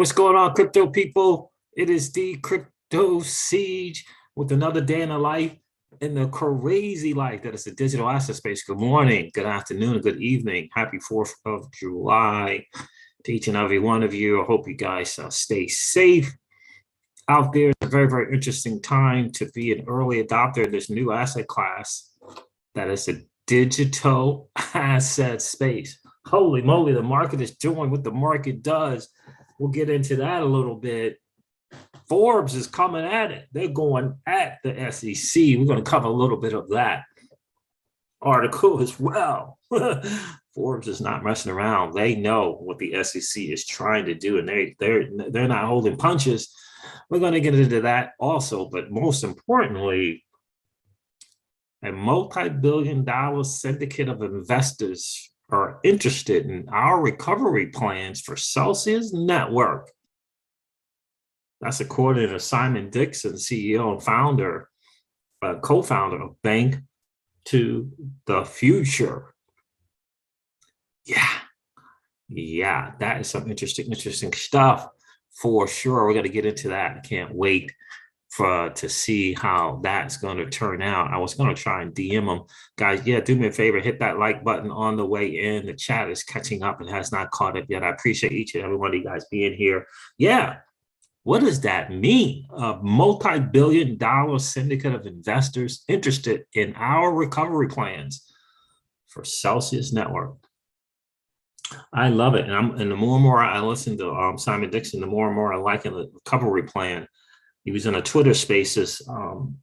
what's going on, crypto people? It is the Crypto Siege with another day in the life in the crazy life that is the digital asset space. Good morning, good afternoon, and good evening. Happy 4th of July to each and every one of you. I hope you guys stay safe out there. It's a very, very interesting time to be an early adopter of this new asset class that is a digital asset space. Holy moly, the market is doing what the market does. We'll get into that a little bit. Forbes is coming at it. They're going at the SEC. We're going to cover a little bit of that article as well. Forbes is not messing around. They know what the SEC is trying to do, and they're not holding punches. We're going to get into that also, but most importantly, a multi-billion-dollar syndicate of investors are interested in our recovery plans for Celsius Network. That's according to Simon Dixon, CEO and founder, co-founder of Bank to the Future. Yeah, that is some interesting stuff for sure. We're going to get into that. I can't wait to see how that's going to turn out. I was going to try and DM them. Guys, yeah, do me a favor, hit that like button on the way in. The chat is catching up and has not caught up yet. I appreciate each and every one of you guys being here. Yeah, what does that mean? A multi-billion-dollar syndicate of investors interested in our recovery plans for Celsius Network. I love it. And the more and more I listen to Simon Dixon, the more and more I like the recovery plan. He was in a Twitter Spaces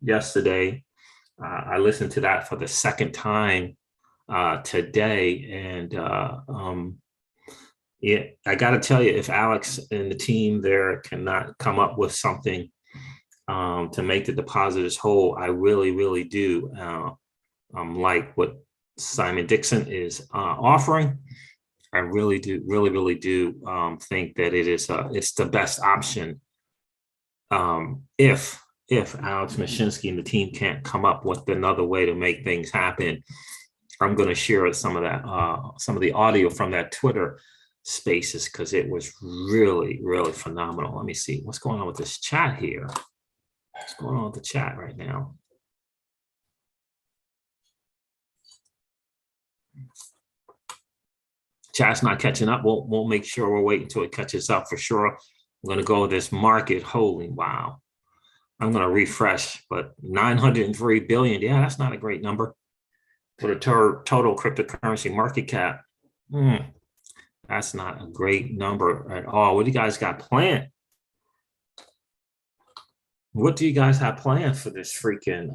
yesterday. I listened to that for the second time today. And yeah, I got to tell you, if Alex and the team there cannot come up with something to make the depositors whole, I really, really do like what Simon Dixon is offering. I really do, really do think that it's the best option. If Alex Mashinsky and the team can't come up with another way to make things happen, I'm going to share some of the audio from that Twitter Spaces because it was really, really phenomenal. Let me see what's going on with this chat here. What's going on with the chat right now? Chat's not catching up. We'll make sure we'll wait until it catches up for sure. I'm going to go with this market. Holy wow. I'm going to refresh, but 903 billion. Yeah, that's not a great number for the total cryptocurrency market cap. That's not a great number at all. What do you guys got planned? What do you guys have planned for this freaking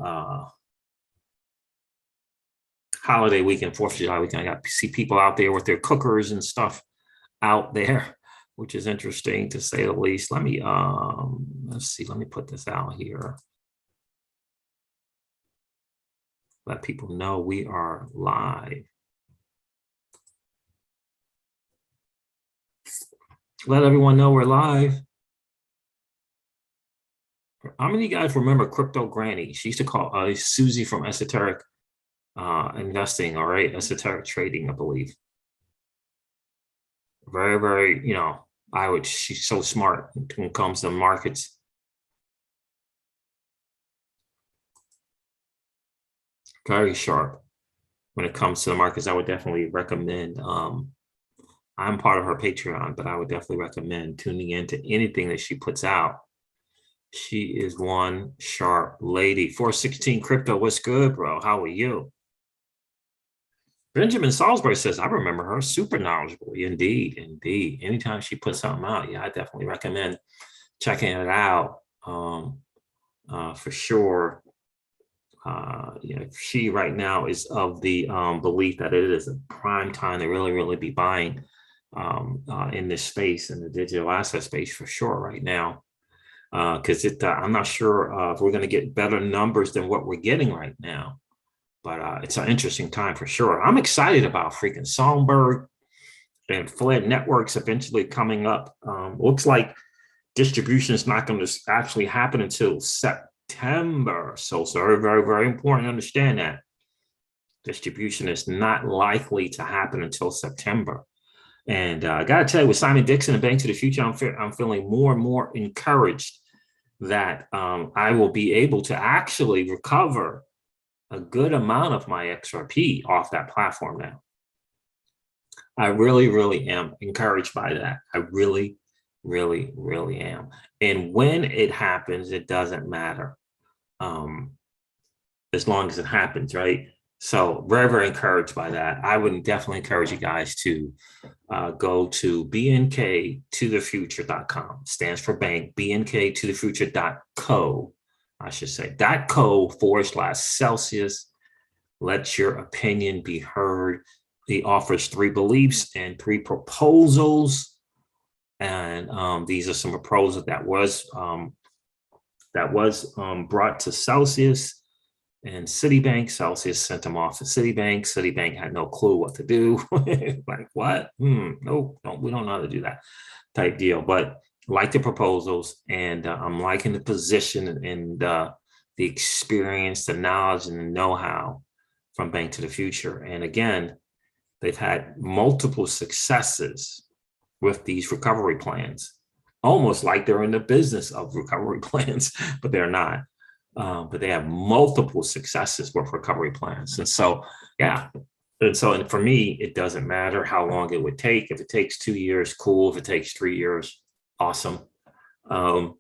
holiday weekend, 4th of July weekend? I got to see people out there with their cookers and stuff out there, which is interesting to say the least. Let me let's see. Let me put this out here. Let people know we are live. Let everyone know we're live. How many of you guys remember Crypto Granny? She used to call Susie from Esoteric Investing, all right, Esoteric Trading, I believe. Very, very, she's so smart when it comes to markets. Very sharp when it comes to the markets. I would definitely recommend, I'm part of her Patreon, but I would definitely recommend tuning into anything that she puts out. She is one sharp lady. 416 Crypto, what's good, bro? How are you? Benjamin Salisbury says, I remember her, super knowledgeable. Indeed. Anytime she puts something out, yeah, I definitely recommend checking it out for sure. She right now is of the belief that it is a prime time to really, really be buying in this space, in the digital asset space for sure right now. Because I'm not sure if we're going to get better numbers than what we're getting right now. But it's an interesting time for sure. I'm excited about freaking Songbird and Flint Networks eventually coming up. Looks like distribution is not going to actually happen until September. So it's very, very, very important to understand that. Distribution is not likely to happen until September. And I got to tell you, with Simon Dixon and Bank to the Future, I'm feeling more and more encouraged that I will be able to actually recover a good amount of my XRP off that platform now. I really, really am encouraged by that. I really, really, really am. And when it happens, it doesn't matter, as long as it happens, right? So very, very encouraged by that. I would definitely encourage you guys to go to bnktothefuture.com. Stands for bank, bnktothefuture.co, I should say, .co/Celsius. Let your opinion be heard. He offers 3 beliefs and 3 proposals. And these are some proposals that was brought to Celsius and Citibank. Celsius sent them off to Citibank. Citibank had no clue what to do. Like, what? No, we don't know how to do that type deal. But like the proposals, and I'm liking the position and the experience, the knowledge, and the know-how from Bank to the Future. And again, they've had multiple successes with these recovery plans, almost like they're in the business of recovery plans, but they're not. But they have multiple successes with recovery plans. And so, yeah. And for me, it doesn't matter how long it would take. If it takes 2 years, cool. If it takes 3 years, awesome. The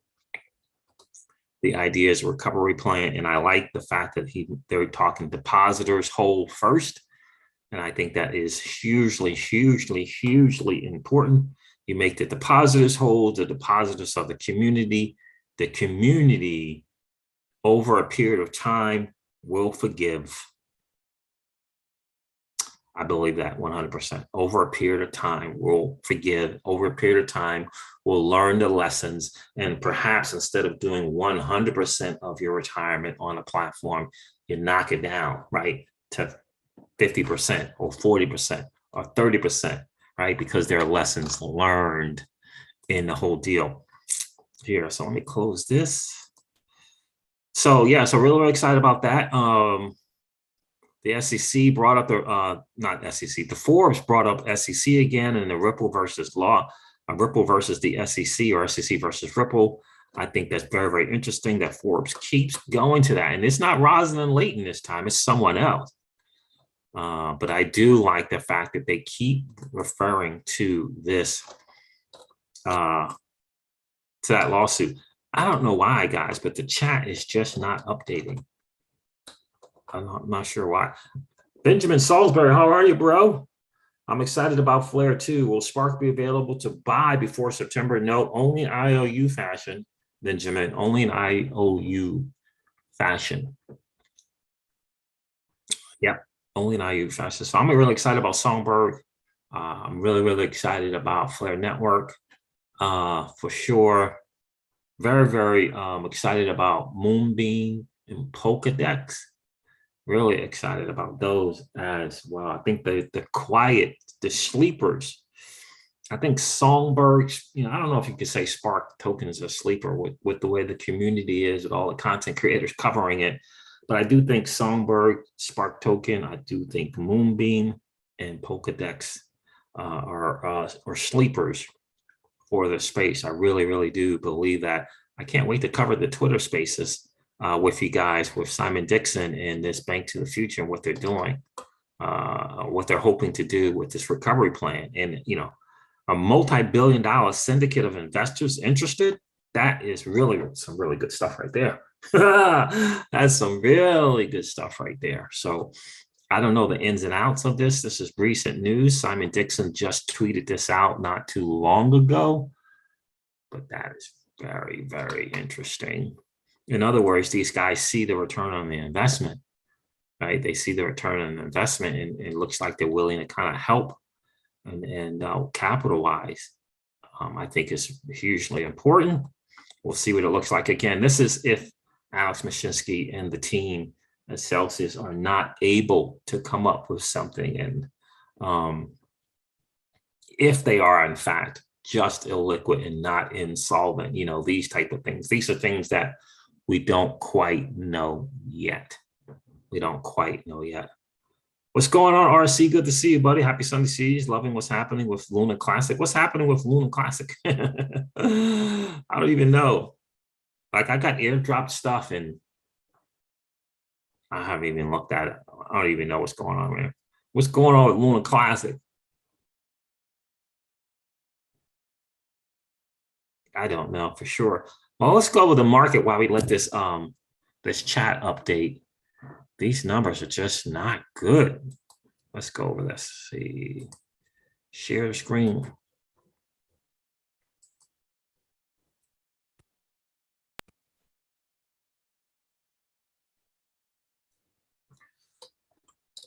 idea is a recovery plan. And I like the fact that they're talking depositors hold first. And I think that is hugely, hugely, hugely important. You make the depositors whole, the depositors of the community over a period of time will forgive. I believe that 100%. Over a period of time, we'll forgive. Over a period of time, we'll learn the lessons. And perhaps instead of doing 100% of your retirement on a platform, you knock it down, right, to 50% or 40% or 30%, right? Because there are lessons learned in the whole deal here. So let me close this. So yeah, so really, really excited about that. The SEC brought up the Forbes brought up SEC again, and the Ripple versus Ripple versus the SEC, or SEC versus Ripple. I think that's very, very interesting that Forbes keeps going to that. And it's not Rosalind Layton this time, it's someone else. But I do like the fact that they keep referring to this, to that lawsuit. I don't know why, guys, but the chat is just not updating. I'm not sure why. Benjamin Salisbury, how are you, bro? I'm excited about Flare too. Will Spark be available to buy before September? No, only in IOU fashion, Benjamin, only in IOU fashion. Yep, only in IOU fashion. So I'm really excited about Songbird. I'm really, really excited about Flare Network, for sure. Very, very excited about Moonbeam and Polkadex. Really excited about those as well. I think the sleepers. I think Songbird, I don't know if you could say Spark Token is a sleeper with the way the community is, with all the content creators covering it. But I do think Songbird, Spark Token, I do think Moonbeam and Polkadex are sleepers for the space. I really, really do believe that. I can't wait to cover the Twitter spaces with you guys, with Simon Dixon and this Bank to the Future and what they're doing, what they're hoping to do with this recovery plan. And, a multi-billion-dollar syndicate of investors interested, that is really some really good stuff right there. That's some really good stuff right there. So I don't know the ins and outs of this. This is recent news. Simon Dixon just tweeted this out not too long ago, but that is very, very interesting. In other words, these guys see the return on the investment, right? They see the return on the investment, and it looks like they're willing to kind of help and capitalize. I think is hugely important. We'll see what it looks like. Again, this is if Alex Mashinsky and the team at Celsius are not able to come up with something, and if they are in fact just illiquid and not insolvent, these type of things. These are things that we don't quite know yet. We don't quite know yet. What's going on, RC? Good to see you, buddy. Happy Sunday Siege. Loving what's happening with Luna Classic. What's happening with Luna Classic? I don't even know. Like, I got airdrop stuff and I haven't even looked at it. I don't even know what's going on, man. What's going on with Luna Classic? I don't know for sure. Well, let's go with the market while we let this this chat update. These numbers are just not good. Let's go over this. See, share the screen.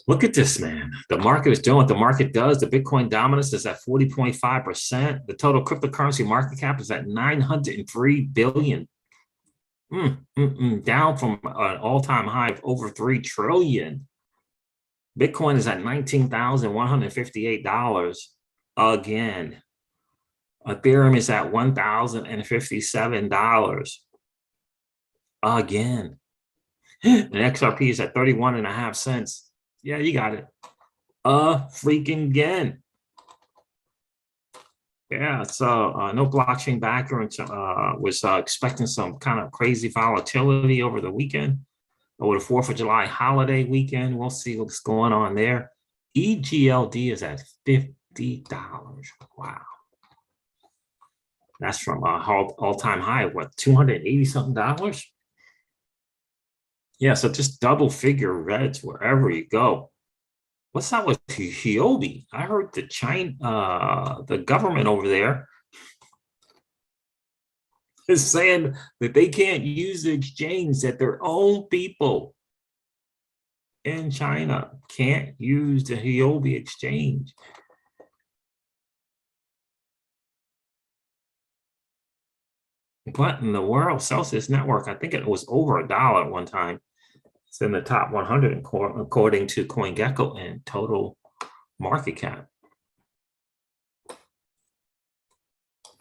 Look at this, man. The market is doing what the market does. The Bitcoin dominance is at 40.5%. The total cryptocurrency market cap is at 903 billion. Down from an all-time high of over 3 trillion. Bitcoin is at $19,158 again. Ethereum is at $1,057 again. And XRP is at 31.5 cents. Yeah, you got it. Freaking again. Yeah, so no blockchain backer was expecting some kind of crazy volatility over the weekend, over the 4th of July holiday weekend. We'll see what's going on there. EGLD is at $50. Wow. That's from a all-time high of what, 280 something dollars? Yeah, so just double figure reds wherever you go. What's that with Hiobi? I heard the government over there is saying that they can't use the exchange, that their own people in China can't use the Hiobi exchange. What in the world? Celsius Network, I think it was over $1 at one time. It's in the top 100 according to CoinGecko and total market cap.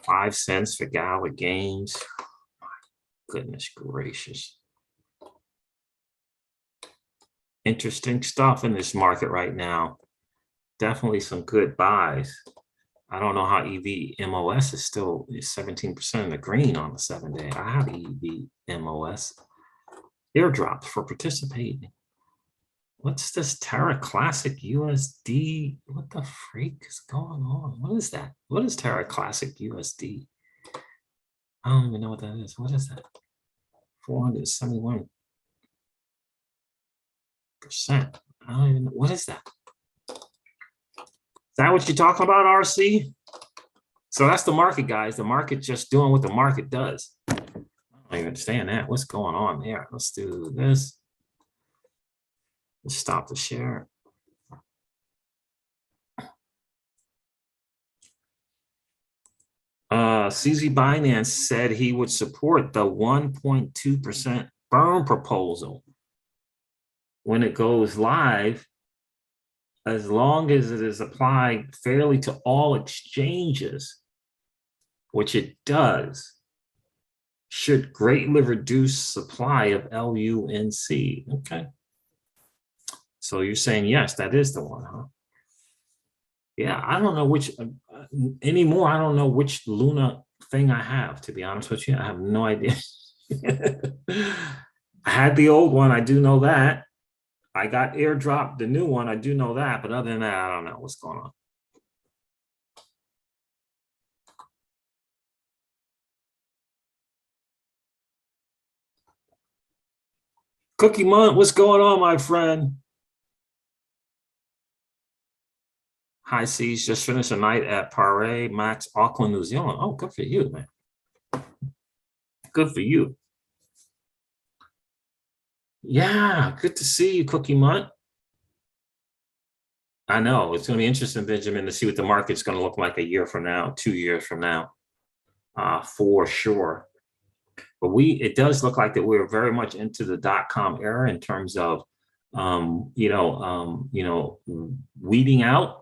5 cents for Gala Games. My goodness gracious. Interesting stuff in this market right now. Definitely some good buys. I don't know how EVMOS is still 17% in the green on the 7-day. I have EVMOS. Airdrops for participating. What's this Terra Classic USD? What the freak is going on? What is that? What is Terra Classic USD? I don't even know what that is. What is that? 471%. I don't even know. What is that? Is that what you're talking about, RC? So that's the market, guys. The market just doing what the market does. I don't even understand that. What's going on there? Let's do this. Let's stop the share. CZ Binance said he would support the 1.2% burn proposal when it goes live, as long as it is applied fairly to all exchanges, which it does, should greatly reduce supply of LUNC. Okay. So you're saying, yes, that is the one, huh? Yeah, I don't know which anymore. I don't know which Luna thing I have, to be honest with you. I have no idea. I had the old one. I do know that. I got airdropped the new one. I do know that. But other than that, I don't know what's going on. Cookie Month, what's going on, my friend? High Seas just finished a night at Paray Max, Auckland, New Zealand. Oh, good for you, man. Good for you. Yeah, good to see you, Cookie Month. I know it's going to be interesting, Benjamin, to see what the market's going to look like a year from now, 2 years from now, for sure. But it does look like that we're very much into the .com era in terms of, weeding out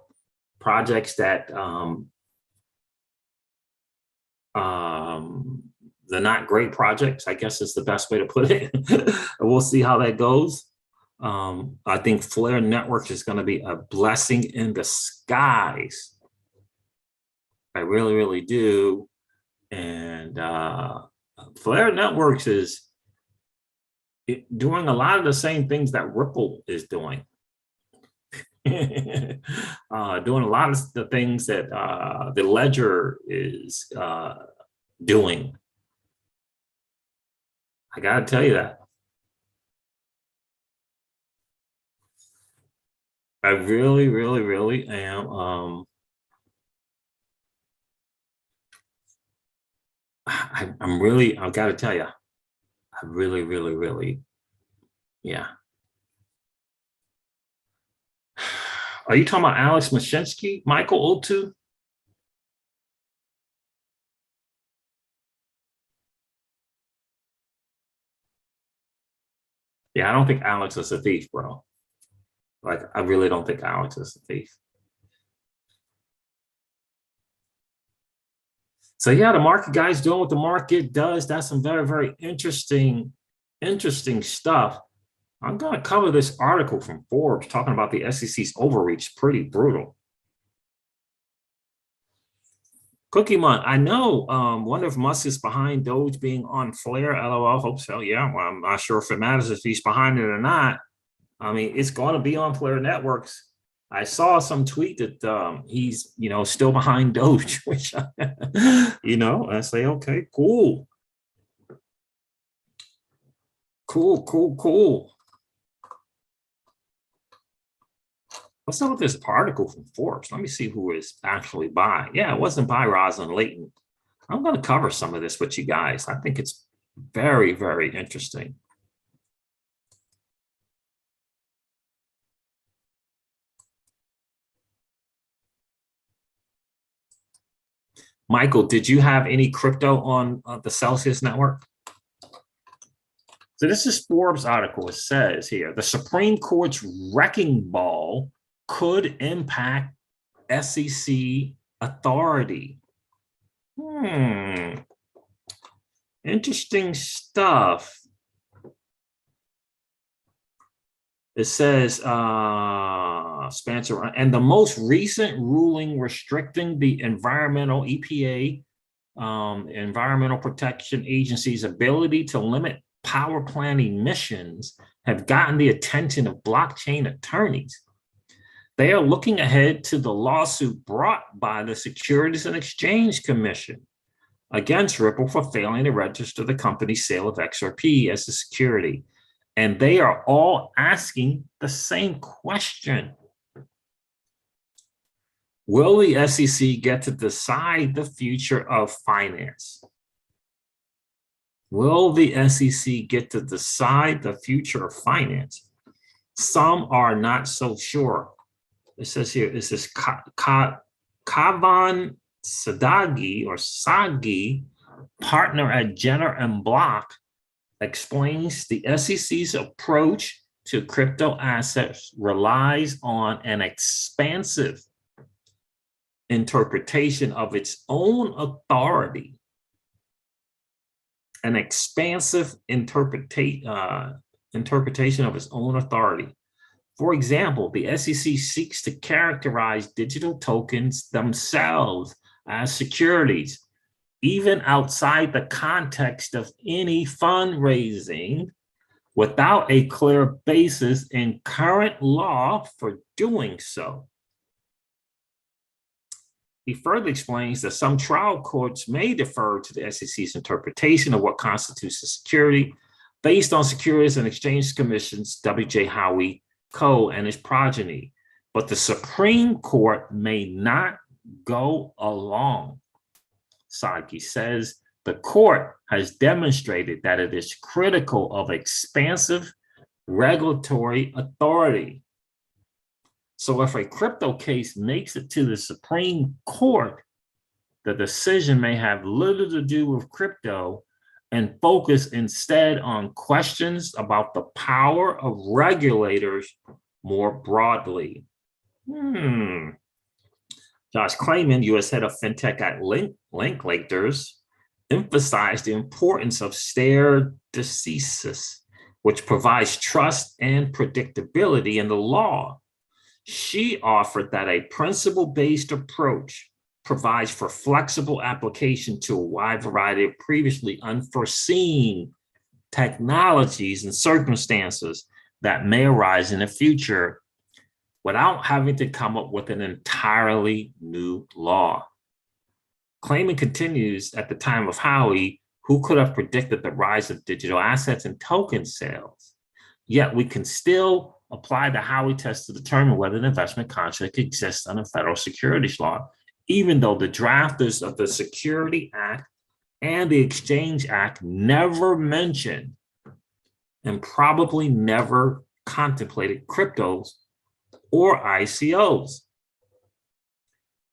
projects that they're not great projects, I guess is the best way to put it. We'll see how that goes. I think Flare Networks is going to be a blessing in disguise. I really, really do. And Flare Networks is doing a lot of the same things that Ripple is doing. Doing a lot of the things that the Ledger is doing. I got to tell you that. I really, really, really am. I'm really, I've got to tell you, I really, really, really, yeah. Are you talking about Alex Mashinsky, Michael Otu? Yeah, I don't think Alex is a thief, bro. Like, I really don't think Alex is a thief. So yeah, the market guys doing what the market does. That's some very, very interesting stuff. I'm going to cover this article from Forbes talking about the SEC's overreach. Pretty brutal. Cookie Month. I know. Wonder if Musk is behind Doge being on Flare. LOL. Hope so. Yeah. Well, I'm not sure if it matters if he's behind it or not. I mean, it's going to be on Flare Networks. I saw some tweet that he's, still behind Doge, which, I say, okay, cool. Cool. What's up with this article from Forbes? Let me see who is actually by. Yeah, it wasn't by Rosalind Layton. I'm going to cover some of this with you guys. I think it's very, very interesting. Michael, did you have any crypto on the Celsius network? So this is Forbes article. It says here, the Supreme Court's wrecking ball could impact SEC authority. Interesting stuff. It says, Spencer, and the most recent ruling restricting the environmental EPA, Environmental Protection Agency's ability to limit power plant emissions have gotten the attention of blockchain attorneys. They are looking ahead to the lawsuit brought by the Securities and Exchange Commission against Ripple for failing to register the company's sale of XRP as a security. And they are all asking the same question. Will the SEC get to decide the future of finance? Will the SEC get to decide the future of finance? Some are not so sure. It says here, it says Kavan Sadagi or Sagi, partner at Jenner and Block, explains the SEC's approach to crypto assets relies on an expansive interpretation of its own authority. An expansive interpretation of its own authority. For example, the SEC seeks to characterize digital tokens themselves as securities, even outside the context of any fundraising, without a clear basis in current law for doing so. He further explains that some trial courts may defer to the SEC's interpretation of what constitutes a security based on Securities and Exchange Commission's W.J. Howie Co. and his progeny, but the Supreme Court may not go along. Saki says the court has demonstrated that it is critical of expansive regulatory authority. So if a crypto case makes it to the Supreme Court, the decision may have little to do with crypto and focus instead on questions about the power of regulators more broadly. Josh Clayman, U.S. head of fintech at Linklaters, emphasized the importance of stare decisis, which provides trust and predictability in the law. She offered that a principle-based approach provides for flexible application to a wide variety of previously unforeseen technologies and circumstances that may arise in the future without having to come up with an entirely new law. Claiming continues at the time of Howey, who could have predicted the rise of digital assets and token sales? Yet we can still apply the Howey test to determine whether an investment contract exists under federal securities law, even though the drafters of the Security Act and the Exchange Act never mentioned and probably never contemplated cryptos or ICOs.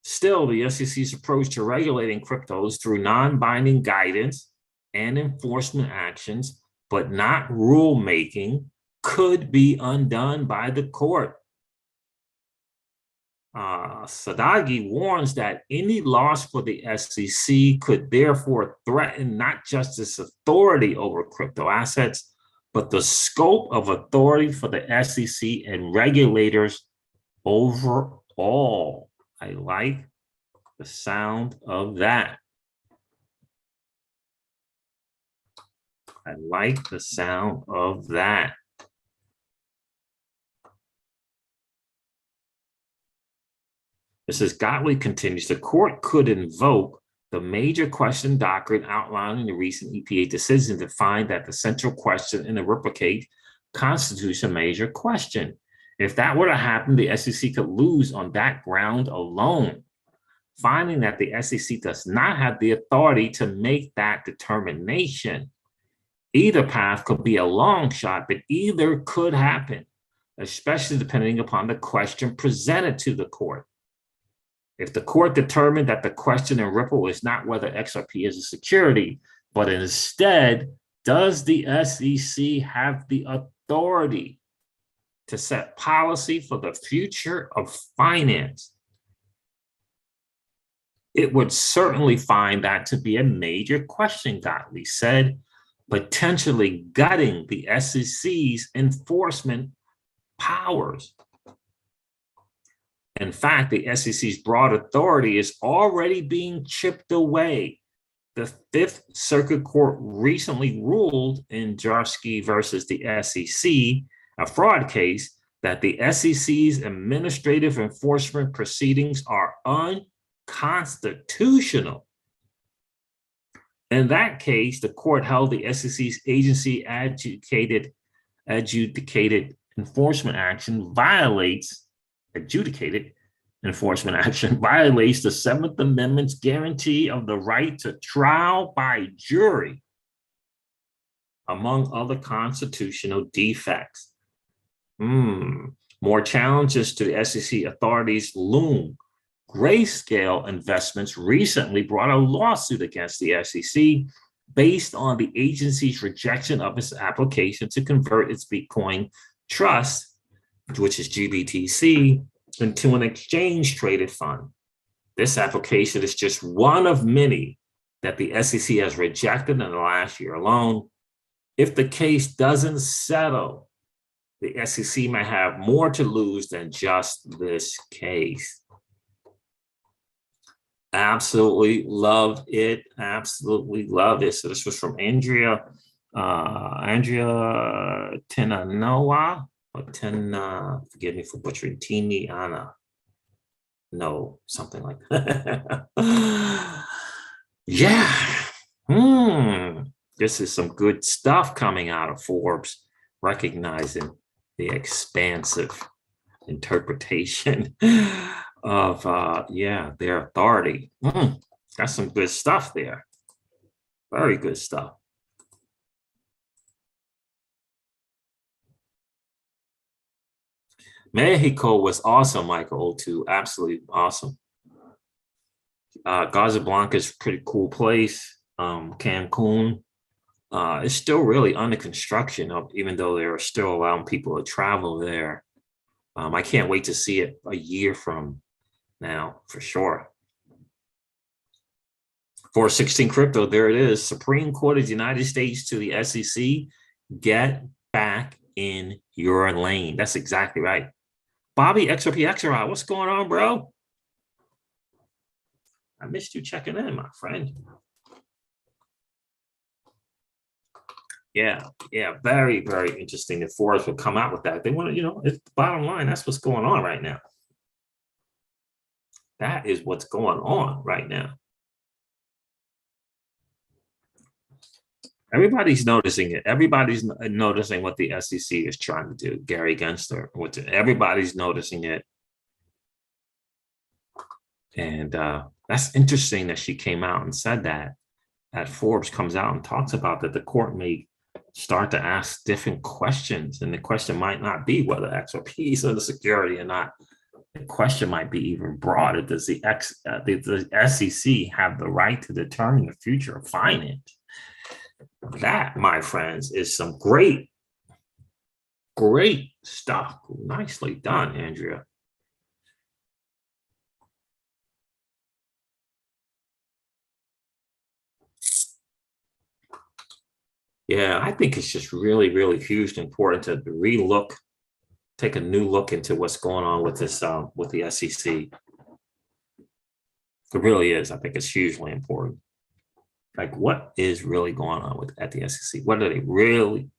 Still, the SEC's approach to regulating cryptos through non-binding guidance and enforcement actions, but not rulemaking, could be undone by the court. Sadeghi warns that any loss for the SEC could therefore threaten not just its authority over crypto assets, but the scope of authority for the SEC and regulators overall. I like the sound of that. I like the sound of that. This is Gottlieb continues. The court could invoke the major question doctrine outlined in the recent EPA decision to find that the central question in the replicate constitutes a major question. If that were to happen, the SEC could lose on that ground alone. Finding that the SEC does not have the authority to make that determination. Either path could be a long shot, but either could happen, especially depending upon the question presented to the court. If the court determined that the question in Ripple is not whether XRP is a security, but instead, does the SEC have the authority to set policy for the future of finance? It would certainly find that to be a major question, Gottlieb said, potentially gutting the SEC's enforcement powers. In fact, the SEC's broad authority is already being chipped away. The Fifth Circuit Court recently ruled in Jarsky versus the SEC, a fraud case, that the SEC's administrative enforcement proceedings are unconstitutional. In that case, the court held the SEC's agency adjudicated enforcement action violates the Seventh Amendment's guarantee of the right to trial by jury, among other constitutional defects. More challenges to the SEC authorities loom. Grayscale Investments recently brought a lawsuit against the SEC based on the agency's rejection of its application to convert its Bitcoin trust, which is GBTC, into an exchange-traded fund. This application is just one of many that the SEC has rejected in the last year alone. If the case doesn't settle, the SEC may have more to lose than just this case. Absolutely love it. Absolutely love it. So this was from Andrea Tenanoa, or forgive me for butchering, Tini Anna. No, something like that. Yeah. This is some good stuff coming out of Forbes, recognizing the expansive interpretation of their authority. Got some good stuff there. Very good stuff. Mexico was awesome, Michael, too. Absolutely awesome. Casablanca is a pretty cool place. Cancun is still really under construction, even though they're still allowing people to travel there. I can't wait to see it a year from now, for sure. 416 crypto, there it is. Supreme Court of the United States to the SEC, get back in your lane. That's exactly right. Bobby, XRP, XRI, what's going on, bro? I missed you checking in, my friend. Yeah, very, very interesting. The Forbes will come out with that. They want to, it's the bottom line. That's what's going on right now. That is what's going on right now. Everybody's noticing it. Everybody's noticing what the SEC is trying to do. Gary Gensler, everybody's noticing it. And that's interesting that she came out and said that. That Forbes comes out and talks about that the court may start to ask different questions. And the question might not be whether XRPs are the security or not. The question might be even broader. Does the SEC have the right to determine the future of finance? That, my friends, is some great stuff. Nicely done, Andrea. Yeah, I think it's just really, really hugely important to take a new look into what's going on with this, with the SEC. It really is. I think it's hugely important. Like, what is really going on at the SEC? What are they really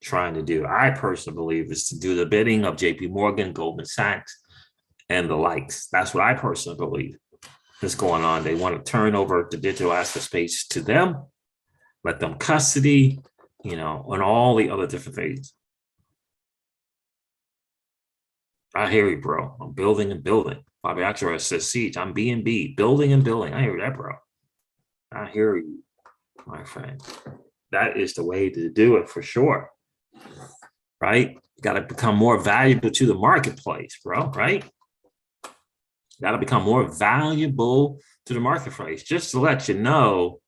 trying to do? I personally believe is to do the bidding of JP Morgan, Goldman Sachs, and the likes. That's what I personally believe is going on. They want to turn over the digital asset space to them, let them custody, and all the other different things. I hear you, bro. I'm building and building. Bobby Axelrod says, Siege, I'm B&B, building and building. I hear that, bro. I hear you, my friend. That is the way to do it for sure. Right? You got to become more valuable to the marketplace, bro. Right? You got to become more valuable to the marketplace. Just to let you know,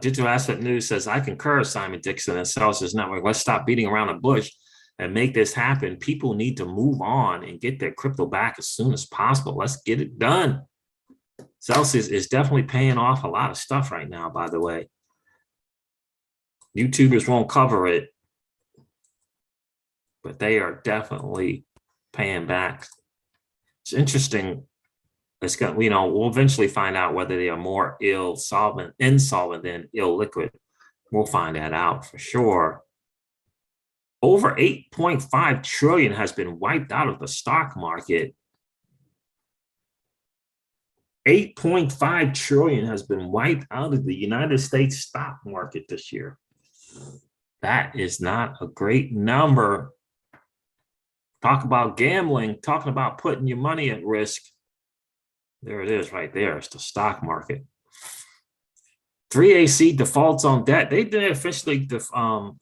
Digital Asset News says, I concur, Simon Dixon and Celsius Network. Let's stop beating around the bush and make this happen. People need to move on and get their crypto back as soon as possible. Let's get it done. Celsius is definitely paying off a lot of stuff right now, by the way. YouTubers won't cover it, but they are definitely paying back. It's interesting. It's going, we'll eventually find out whether they are more insolvent than illiquid. We'll find that out for sure. Over 8.5 trillion has been wiped out of the stock market. 8.5 trillion has been wiped out of the United States stock market this year. That is not a great number. Talk about gambling, talking about putting your money at risk. There it is right there. It's the stock market. 3AC defaults on debt. They did officially declare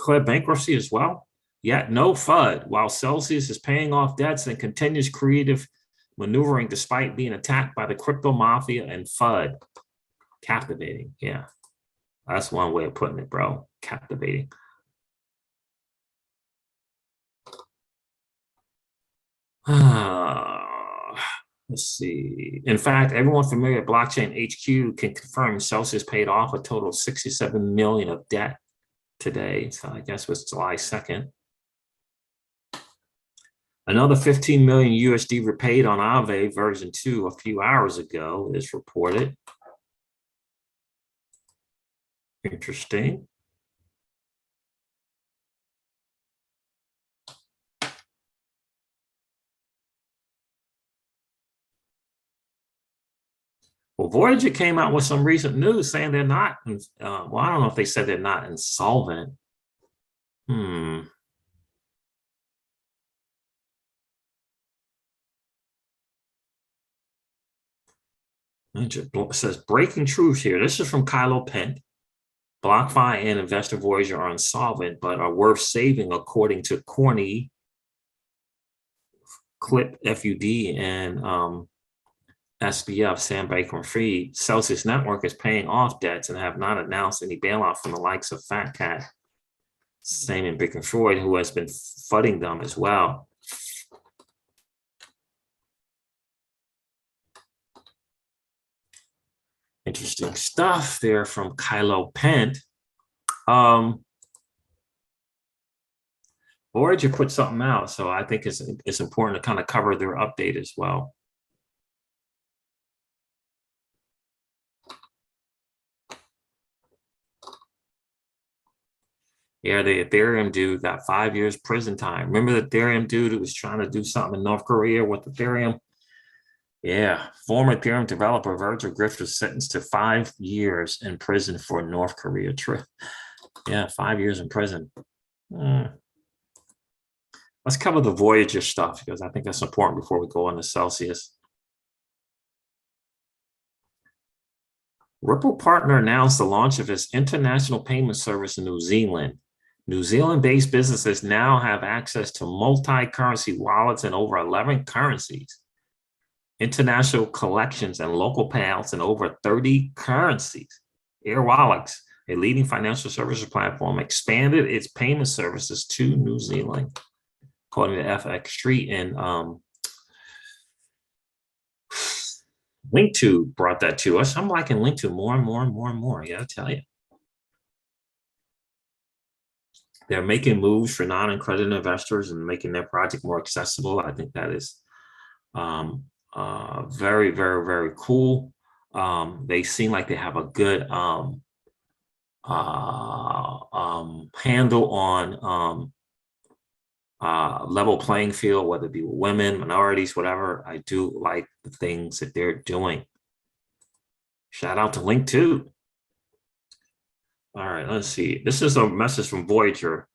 bankruptcy as well. Yet no FUD, while Celsius is paying off debts and continues creative maneuvering despite being attacked by the crypto mafia and FUD. Captivating. Yeah. That's one way of putting it, bro. Captivating. Let's see. In fact, everyone familiar with Blockchain HQ can confirm Celsius paid off a total of 67 million of debt today. So I guess it was July 2nd. Another 15 million USD repaid on Aave version 2 a few hours ago is reported. Interesting. Well, Voyager came out with some recent news saying they're not, well, I don't know if they said they're not insolvent. It says breaking truth here. This is from Kylo Pent. BlockFi and Investor Voyager are insolvent, but are worth saving, according to Corny, Clip FUD, and SBF, Sam Bankman-Fried. Celsius Network is paying off debts and have not announced any bailout from the likes of Fat Cat, same in Bankman-Fried, who has been fudding them as well. Interesting stuff there from Kylo Pent. Voyager put something out, so I think it's important to kind of cover their update as well. Yeah, the Ethereum dude got 5 years prison time. Remember the Ethereum dude who was trying to do something in North Korea with Ethereum? Yeah, former Ethereum developer Virgil Griffith was sentenced to 5 years in prison for North Korea trip. Yeah, 5 years in prison. Let's cover the Voyager stuff because I think that's important before we go on to Celsius. Ripple Partner announced the launch of its international payment service in New Zealand. New Zealand-based businesses now have access to multi-currency wallets in over 11 currencies, international collections and local payouts in over 30 currencies. Air Wallets, a leading financial services platform, expanded its payment services to New Zealand, according to FX Street. And Link2 brought that to us. I'm liking Link2 more and more and more and more. I gotta tell you. They're making moves for non-accredited investors and making their project more accessible. I think that is very, very, very cool. They seem like they have a good handle on level playing field, whether it be with women, minorities, whatever. I do like the things that they're doing. Shout out to Link2. All right, let's see. This is a message from Voyager.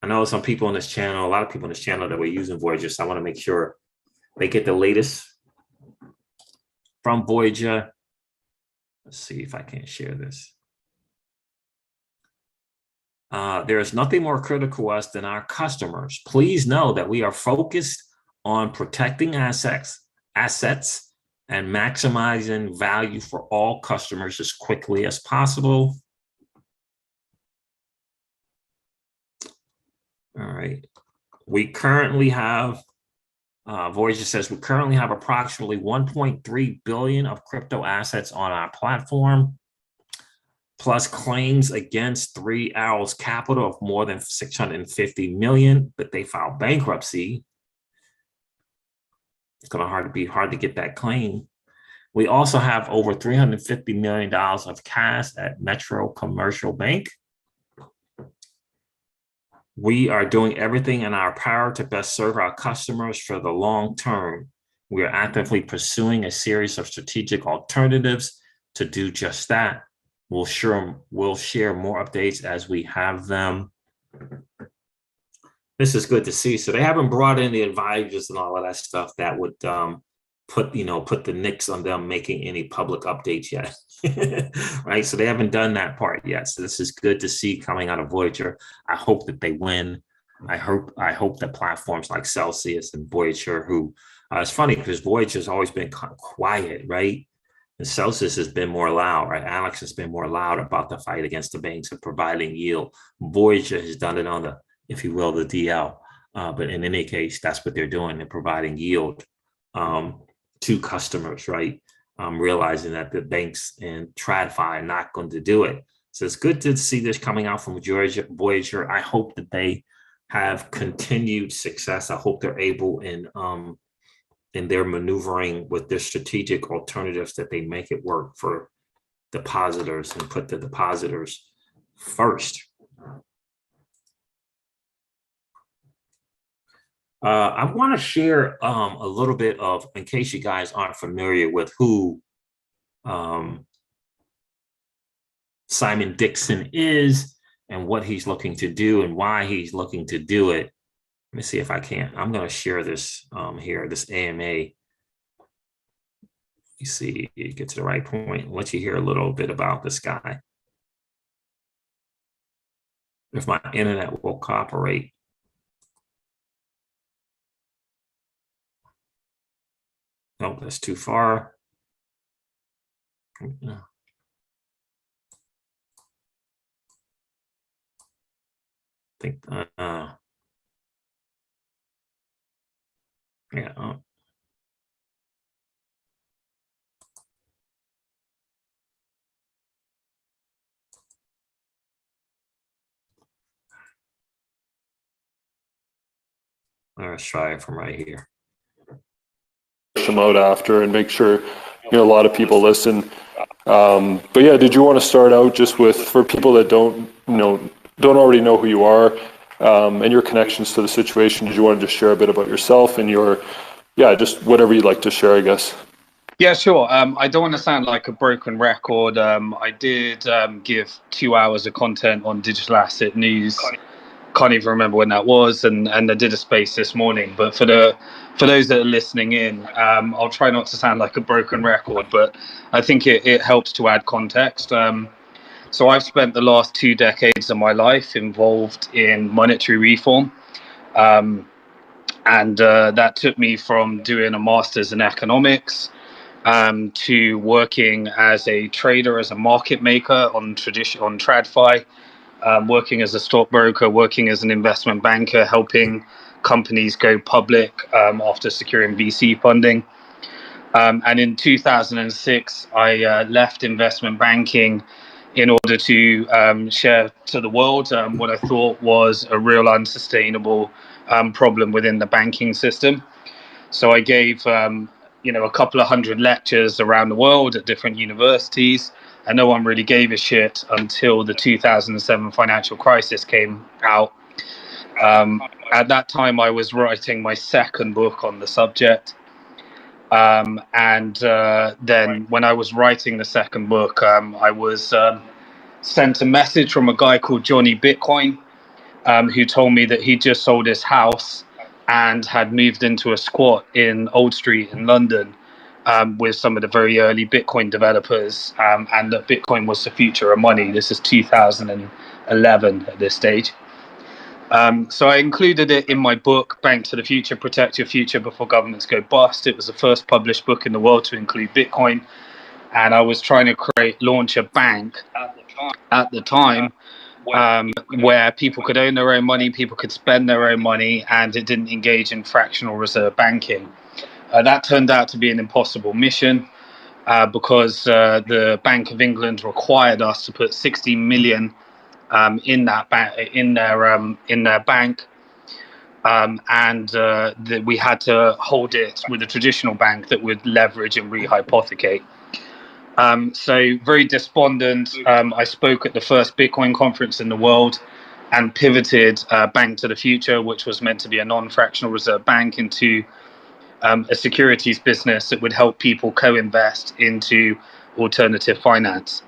I know some people on this channel, a lot of people on this channel that were using Voyager, so I want to make sure they get the latest from Voyager. Let's see if I can share this. There is nothing more critical to us than our customers. Please know that we are focused on protecting assets and maximizing value for all customers as quickly as possible. All right. We currently have, Voyager says, we currently have approximately 1.3 billion of crypto assets on our platform, plus claims against 3 Arrows Capital of more than 650 million, but they filed bankruptcy. It's going to be hard to get that claim. We also have over $350 million of cash at Metro Commercial Bank. We are doing everything in our power to best serve our customers for the long term. We are actively pursuing a series of strategic alternatives to do just that. We'll share more updates as we have them. This is good to see. So they haven't brought in the advisors and all of that stuff that would put the nix on them making any public updates yet. Right? So they haven't done that part yet. So this is good to see coming out of Voyager. I hope that they win. I hope that platforms like Celsius and Voyager, who it's funny because Voyager has always been kind of quiet, right? And Celsius has been more loud, right? Alex has been more loud about the fight against the banks and providing yield. Voyager has done it on the, if you will, the DL. But in any case, that's what they're doing. They're providing yield to customers, right? Realizing that the banks and TradFi are not going to do it. So it's good to see this coming out from Voyager. I hope that they have continued success. I hope they're able in their maneuvering with their strategic alternatives, that they make it work for depositors and put the depositors first. I want to share a little bit of, in case you guys aren't familiar with who Simon Dixon is and what he's looking to do and why he's looking to do it. Let me see if I can. I'm going to share this here, this AMA. You see, you get to the right point. I'll let you hear a little bit about this guy. If my internet will cooperate. Nope, that's too far. I think, yeah. Let's try it from right here. Them out after and make sure a lot of people listen. But yeah, did you want to start out just with, for people that don't already know who you are, and your connections to the situation? Did you want to just share a bit about yourself and just whatever you'd like to share, I guess? Yeah, sure. I don't want to sound like a broken record. I did give 2 hours of content on digital asset news. Can't even remember when that was, and I did a space this morning. But for those that are listening in, I'll try not to sound like a broken record, but I think it helps to add context. So I've spent the last 2 decades of my life involved in monetary reform. And that took me from doing a master's in economics to working as a trader, as a market maker on TradFi, working as a stockbroker, working as an investment banker, helping companies go public after securing VC funding. And in 2006, I left investment banking in order to share to the world what I thought was a real unsustainable problem within the banking system. So I gave, a couple of hundred lectures around the world at different universities, and no one really gave a shit until the 2007 financial crisis came out. At that time, I was writing my second book on the subject. Then when I was writing the second book, I was sent a message from a guy called Johnny Bitcoin, who told me that he just sold his house and had moved into a squat in Old Street in London with some of the very early Bitcoin developers, and that Bitcoin was the future of money. This is 2011 at this stage. So I included it in my book, Bank to the Future, Protect Your Future Before Governments Go Bust. It was the first published book in the world to include Bitcoin. And I was trying to launch a bank at the time where people could own their own money, people could spend their own money, and it didn't engage in fractional reserve banking. That turned out to be an impossible mission because the Bank of England required us to put 60 million in that in their bank, and that we had to hold it with a traditional bank that would leverage and rehypothecate. So very despondent. I spoke at the first Bitcoin conference in the world and pivoted Bank to the Future, which was meant to be a non-fractional reserve bank, into a securities business that would help people co-invest into alternative finance.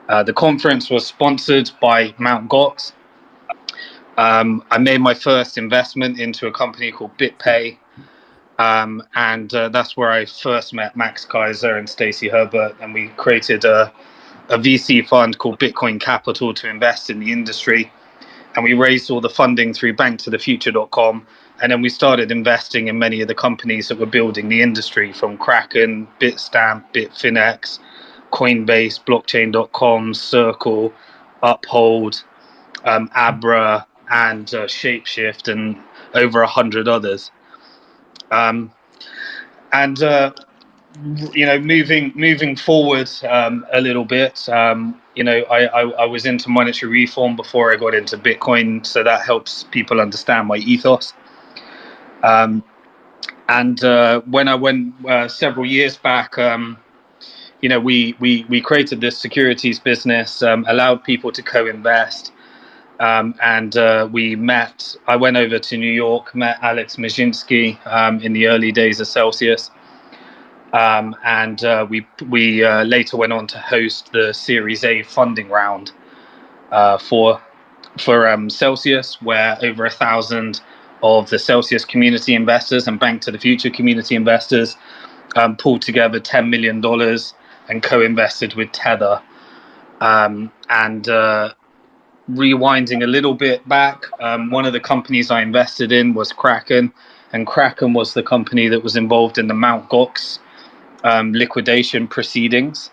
The conference was sponsored by Mt. Gox. I made my first investment into a company called BitPay. And that's where I first met Max Kaiser and Stacy Herbert, and we created a VC fund called Bitcoin Capital to invest in the industry. And we raised all the funding through banktothefuture.com. And then we started investing in many of the companies that were building the industry, from Kraken, Bitstamp, Bitfinex, Coinbase, Blockchain.com, Circle, Uphold, Abra, and Shapeshift, and over 100 others. Moving forward a little bit, I was into monetary reform before I got into Bitcoin, so that helps people understand my ethos. When I went several years back, we created this securities business, allowed people to co-invest. We met. I went over to New York, met Alex Majinsky in the early days of Celsius. We later went on to host the Series A funding round for Celsius, where over 1,000 of the Celsius community investors and Bank to the Future community investors pulled together $10 million and co-invested with Tether. Rewinding a little bit back, one of the companies I invested in was Kraken, and Kraken was the company that was involved in the Mt. Gox liquidation proceedings.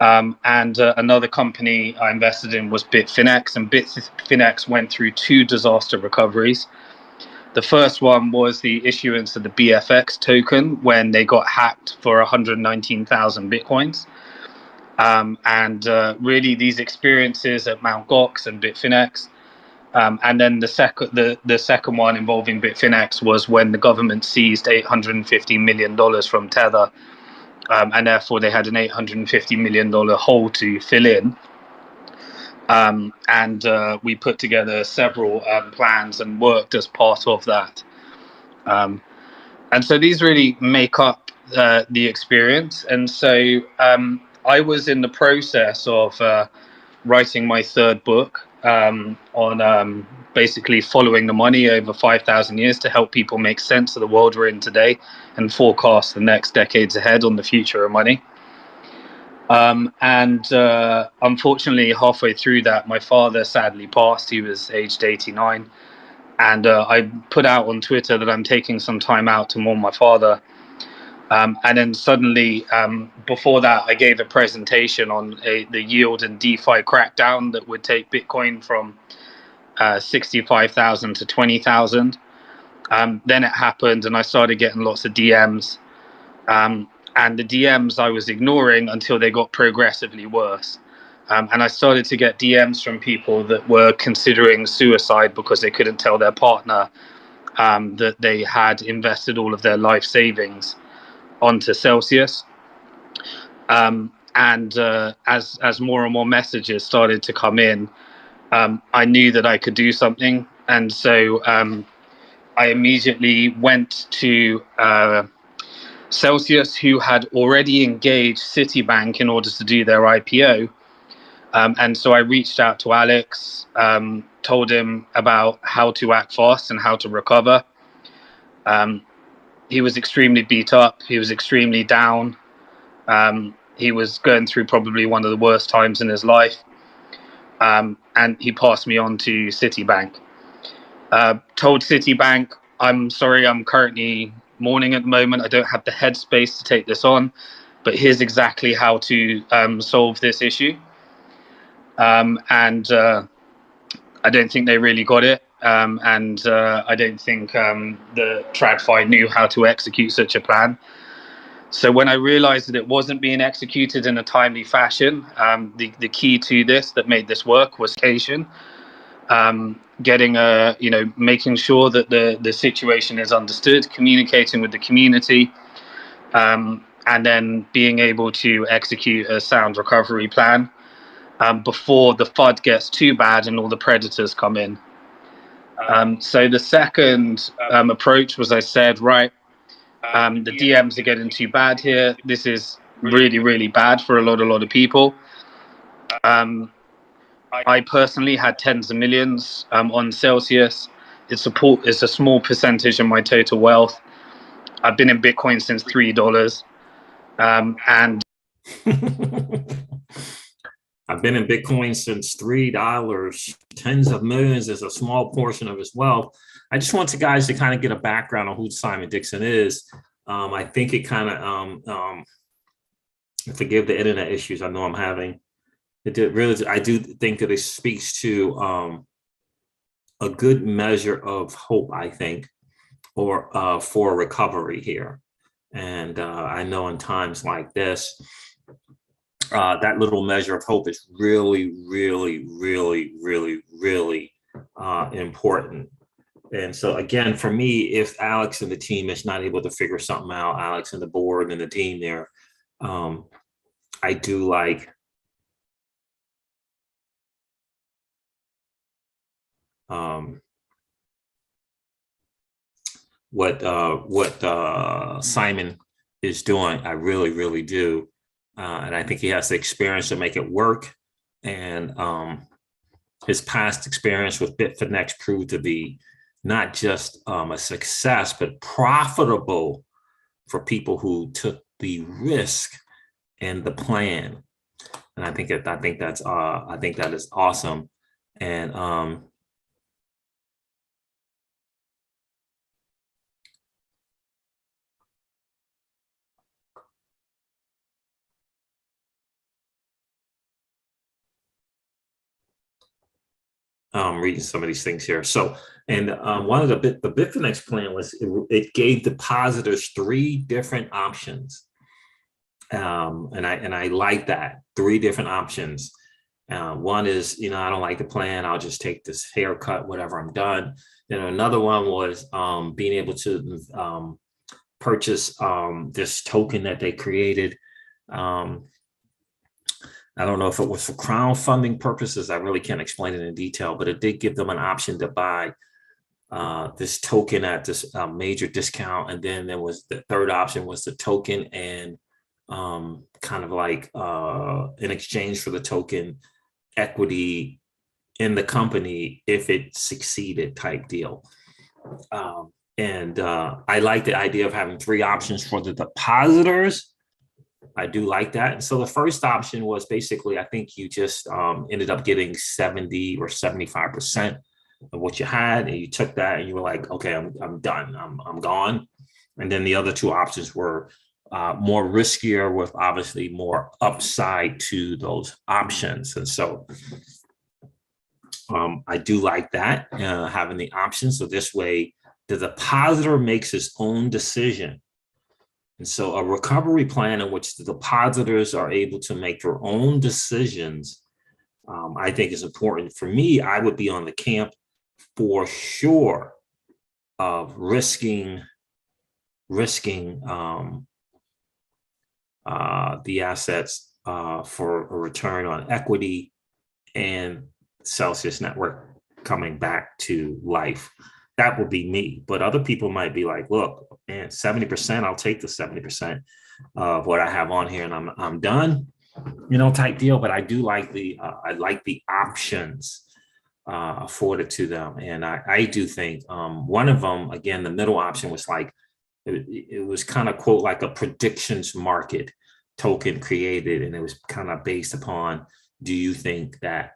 Another company I invested in was Bitfinex, and Bitfinex went through 2 disaster recoveries. The first one was the issuance of the BFX token when they got hacked for 119,000 Bitcoins. Really, these experiences at Mt. Gox and Bitfinex And then the second one involving Bitfinex was when the government seized $850 million from Tether, and therefore they had an $850 million hole to fill in. And we put together several plans and worked as part of that. And so these really make up the experience. And so I was in the process of writing my third book on basically following the money over 5,000 years to help people make sense of the world we're in today and forecast the next decades ahead on the future of money. And unfortunately, halfway through that, my father sadly passed. He was aged 89. And I put out on Twitter that I'm taking some time out to mourn my father. And then suddenly, before that, I gave a presentation on the yield and DeFi crackdown that would take Bitcoin from 65,000 to 20,000. Then it happened, and I started getting lots of DMs. And the DMs I was ignoring until they got progressively worse. And I started to get DMs from people that were considering suicide because they couldn't tell their partner that they had invested all of their life savings onto Celsius. And as more and more messages started to come in, I knew that I could do something. And so I immediately went to Celsius, who had already engaged Citibank in order to do their IPO. And so I reached out to Alex, told him about how to act fast and how to recover. He was extremely beat up. He was extremely down. He was going through probably one of the worst times in his life. And he passed me on to Citibank. Told Citibank, I'm sorry, I'm currently mourning at the moment. I don't have the headspace to take this on, but here's exactly how to solve this issue. And I don't think they really got it. And I don't think the TradFi knew how to execute such a plan. So when I realized that it wasn't being executed in a timely fashion, the key to this that made this work was communication. Making sure that the situation is understood, communicating with the community, and then being able to execute a sound recovery plan before the FUD gets too bad and all the predators come in. So the second approach was, I said, right, the DMs are getting too bad here. This is really, really bad for a lot of people. I personally had tens of millions on Celsius. It's a small percentage of my total wealth. I've been in Bitcoin since $3. And I've been in Bitcoin since $3. Tens of millions is a small portion of his wealth. I just want you guys to kind of get a background on who Simon Dixon is. I think it kind of, forgive the internet issues I know I'm having. I do think that it speaks to a good measure of hope, I think, or for recovery here. And I know in times like this, that little measure of hope is really, really, really, really, really important. And so again, for me, if Alex and the team is not able to figure something out, Alex and the board and the team there, I do like what Simon is doing. I really, really do. And I think he has the experience to make it work. And his past experience with Bitfinex proved to be not just a success, but profitable for people who took the risk and the plan. And I think that is awesome. And reading some of these things here. So, and one of the Bitfinex plan was it gave depositors 3 different options, and I like that, 3 different options. One is, I don't like the plan. I'll just take this haircut, whatever, I'm done. Then another one was being able to purchase this token that they created. I don't know if it was for crowdfunding purposes. I really can't explain it in detail, but it did give them an option to buy this token at this major discount. And then there was the third option was the token and kind of like in exchange for the token, equity in the company if it succeeded type deal. And I like the idea of having three options for the depositors. I do like that. And so the first option was basically, I think you just ended up getting 70 or 75% of what you had. And you took that and you were like, okay, I'm done. I'm gone. And then the other two options were more riskier with obviously more upside to those options. And so I do like that, having the option. So this way, the depositor makes his own decision. And so a recovery plan in which the depositors are able to make their own decisions, I think is important. For me, I would be on the camp for sure of risking the assets for a return on equity and Celsius network coming back to life. That would be me. But other people might be like, look, man, 70%, I'll take the 70% of what I have on here and I'm done, type deal. But I do like the options afforded to them. And I do think one of them, again, the middle option was like, it was kind of quote like a predictions market token created. And it was kind of based upon, do you think that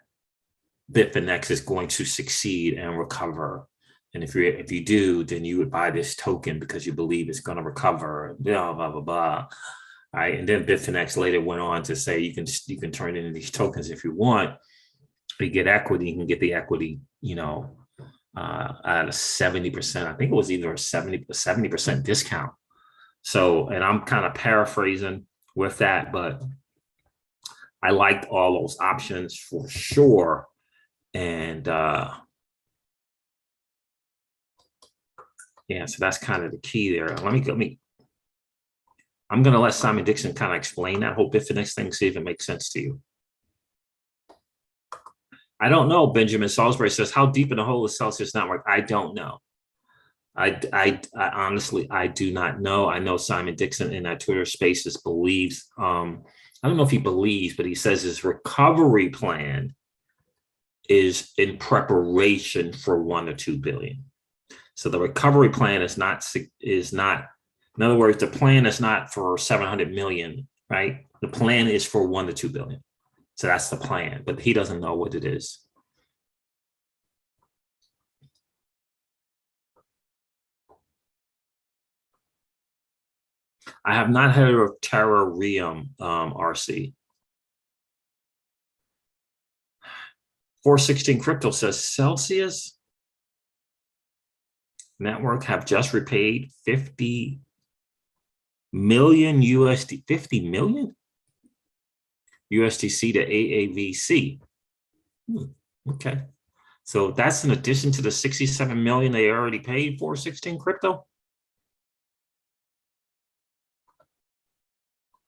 Bitfinex is going to succeed and recover? And if you do, then you would buy this token because you believe it's going to recover, blah, blah, blah, blah. All right. And then Bitfinex later went on to say you can turn into these tokens if you want. You get equity, you can get the equity, at a 70%. I think it was either a 70% discount. So, and I'm kind of paraphrasing with that, but I liked all those options for sure. And yeah, so that's kind of the key there. I'm going to let Simon Dixon kind of explain that whole Bitfinex thing, see if it makes sense to you. I don't know. Benjamin Salisbury says, how deep in the hole is Celsius network? I don't know. I honestly, I do not know. I know Simon Dixon in that Twitter Spaces believes, I don't know if he believes, but he says his recovery plan is in preparation for 1 or 2 billion. So the recovery plan is not, in other words, the plan is not for 700 million, right? The plan is for 1 to 2 billion. So that's the plan, but he doesn't know what it is. I have not heard of Terrarium, RC. 416 Crypto says Celsius Network have just repaid 50 million USD, 50 million USDC to AAVC. Okay. So that's in addition to the 67 million they already paid for 16 Crypto.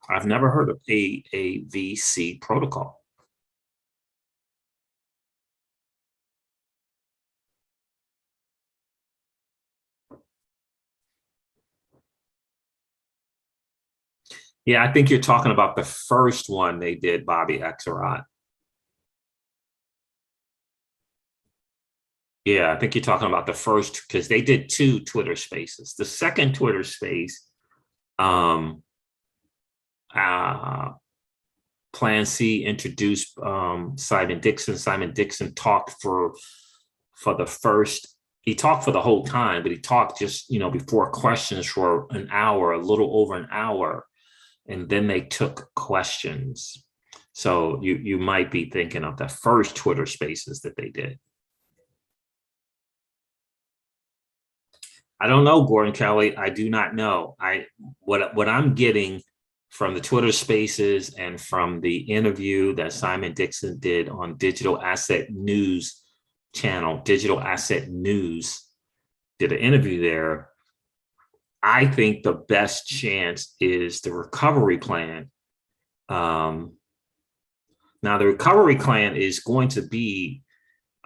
I've never heard of AAVC protocol. Yeah, I think you're talking about the first one they did, Bobby Exerat. Yeah, I think you're talking about the first, because they did 2 Twitter Spaces. The second Twitter Space, Plan C introduced Simon Dixon. Simon Dixon talked for the first. He talked for the whole time, but he talked just before questions for an hour, a little over an hour. And then they took questions. So you might be thinking of the first Twitter Spaces that they did. I don't know, Gordon Kelly. I do not know. What I'm getting from the Twitter Spaces and from the interview that Simon Dixon did on Digital Asset News channel, Digital Asset News did an interview there. I think the best chance is the recovery plan. Now, the recovery plan is going to be,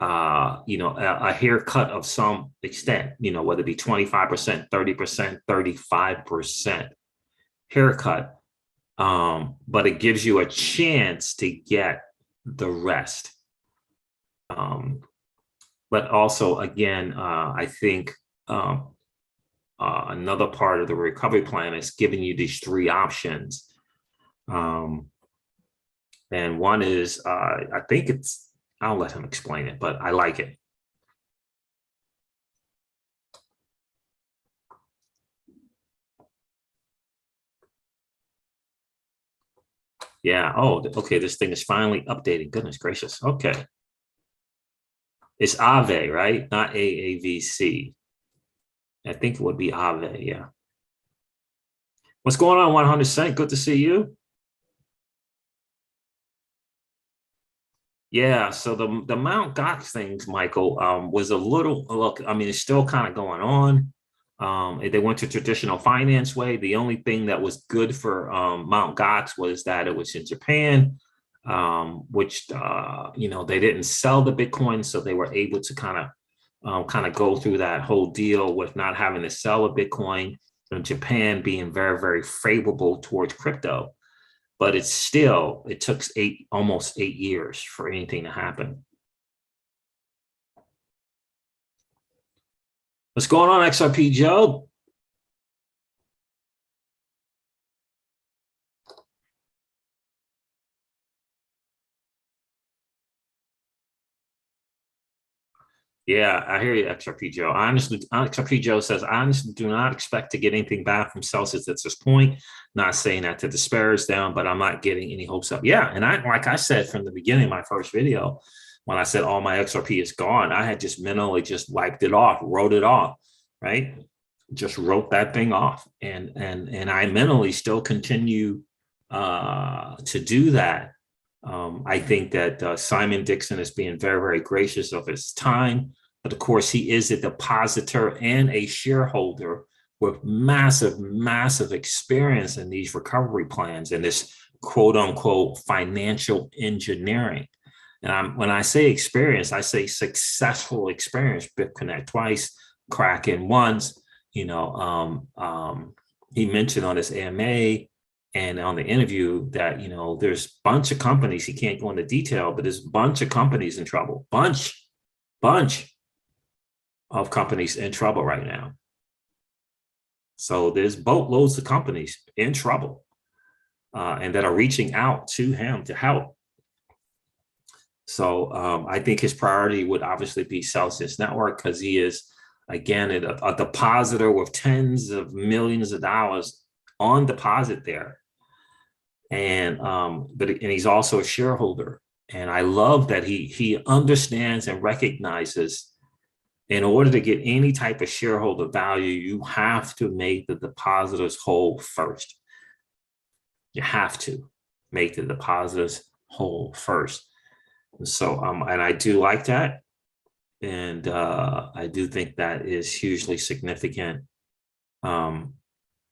a haircut of some extent, whether it be 25%, 30%, 35% haircut. But it gives you a chance to get the rest. But also, again, I think another part of the recovery plan is giving you these three options. And one is, I think I'll let him explain it, but I like it. Yeah. Oh, okay. This thing is finally updating. Goodness gracious. Okay. It's AVE, right? Not AAVC. I think it would be AVE. Yeah. What's going on, 100%? Good to see you. Yeah. So the Mount Gox things, Michael, was a little, look, I mean, it's still kind of going on. They went to traditional finance way. The only thing that was good for Mount Gox was that it was in Japan, which they didn't sell the Bitcoin, so they were able to kind of go through that whole deal with not having to sell a Bitcoin, and Japan being very, very favorable towards crypto. But it took almost 8 years for anything to happen. What's going on, XRP Joe? Yeah, I hear you, XRP Joe. XRP Joe says, I honestly do not expect to get anything back from Celsius at this point. Not saying that to disparage them, but I'm not getting any hopes up. Yeah, and like I said from the beginning of my first video, when I said all my XRP is gone, I had just mentally just wiped it off, wrote it off, right? Just wrote that thing off, and I mentally still continue to do that. I think that Simon Dixon is being very, very gracious of his time, but of course he is a depositor and a shareholder with massive, massive experience in these recovery plans and this quote unquote financial engineering. And when I say experience, I say successful experience. BitConnect twice, Kraken once. He mentioned on his AMA and on the interview that, there's a bunch of companies, he can't go into detail, but there's a bunch of companies in trouble, bunch of companies in trouble right now. So there's boatloads of companies in trouble and that are reaching out to him to help. So I think his priority would obviously be Celsius Network, because he is, again, a depositor with tens of millions of dollars on deposit there. And he's also a shareholder. And I love that he understands and recognizes, in order to get any type of shareholder value, you have to make the depositors whole first. You have to make the depositors whole first. So, and I do like that. And I do think that is hugely significant.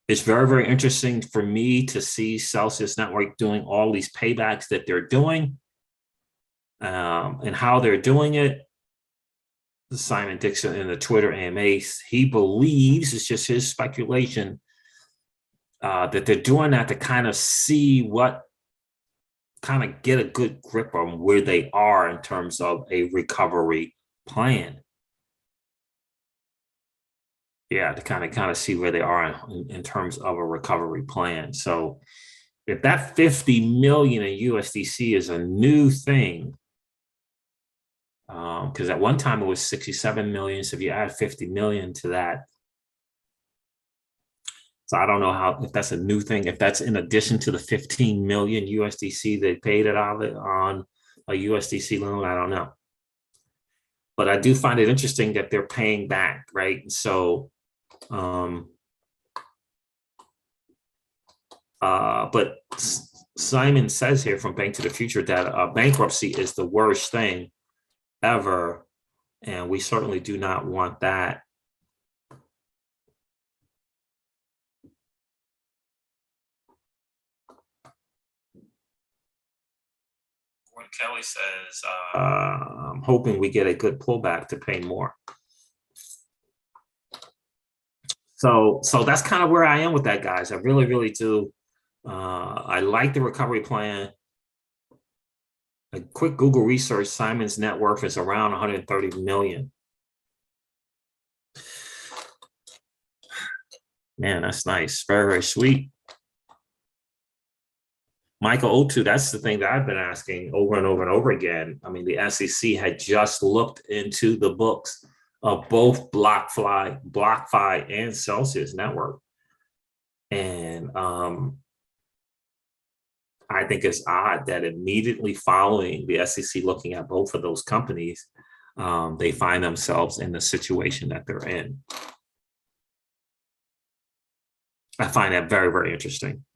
It's very, very interesting for me to see Celsius Network doing all these paybacks that they're doing and how they're doing it. Simon Dixon in the Twitter AMAs, he believes, it's just his speculation, that they're doing that to kind of see kind of get a good grip on where they are in terms of a recovery plan. Yeah, to kind of see where they are in terms of a recovery plan. So if that 50 million in USDC is a new thing, because at one time it was 67 million. So if you add 50 million to that, so I don't know if that's a new thing, if that's in addition to the 15 million USDC they paid it on a USDC loan, I don't know. But I do find it interesting that they're paying back, right? So But Simon says here from Bank to the Future that bankruptcy is the worst thing ever, and we certainly do not want that. When Kelly says, I'm hoping we get a good pullback to pay more. So that's kind of where I am with that, guys. I really, really do. I like the recovery plan. A quick Google research, Simon's net worth is around 130 million. Man, that's nice. Very, very sweet. Michael O2, that's the thing that I've been asking over and over and over again. I mean, the SEC had just looked into the books of both BlockFi and Celsius Network. And I think it's odd that immediately following the SEC looking at both of those companies, they find themselves in the situation that they're in. I find that very, very interesting.